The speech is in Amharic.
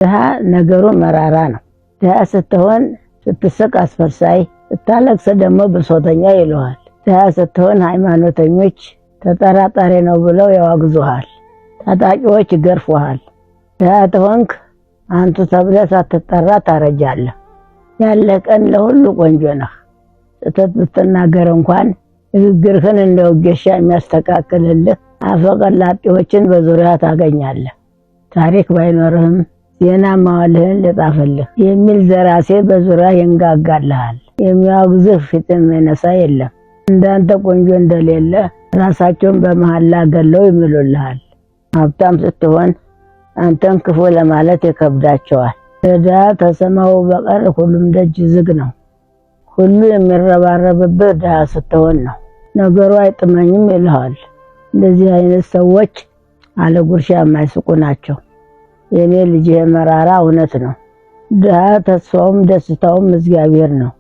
ድሃ ነገሩ መራራ ነው። ድሃ ስትሆን ስትስቅ አስፈርሳይ፣ ስታለቅስ ደግሞ ብሶተኛ ይለዋል። ድሃ ስትሆን ሃይማኖተኞች ተጠራጣሪ ነው ብለው ያወግዙሃል። ታጣቂዎች ይገርፉሃል። ድሃ ተሆንክ አንቱ ተብለህ ሳትጠራ ታረጃለህ። ያለ ቀን ለሁሉ ቆንጆ ነህ። ስህተት ብትናገር እንኳን ንግግርህን እንደ ወጌሻ የሚያስተካክልልህ አፈቀላጤዎችን በዙሪያ ታገኛለህ። ታሪክ ባይኖርህም ዜና ማዋልህን ልጣፍልህ የሚል ዘራሴ በዙሪያ ይንጋጋልሃል። የሚያወግዝህ ፊትን የሚነሳ የለም። እንዳንተ ቆንጆ እንደሌለ ራሳቸውን በመሐላ ገለው ይምሉልሃል። ሀብታም ስትሆን አንተን ክፉ ለማለት ይከብዳቸዋል። ድሃ ተሰማው በቀር ሁሉም ደጅ ዝግ ነው። ሁሉ የሚረባረብብህ ድሃ ስትሆን ነው። ነገሩ አይጥመኝም ይልሃል። እንደዚህ አይነት ሰዎች አለ ጉርሻ የማይስቁ ናቸው። የኔ ልጅ መራራ እውነት ነው። ድሃ ተስፋውም ደስታውም እግዚአብሔር ነው።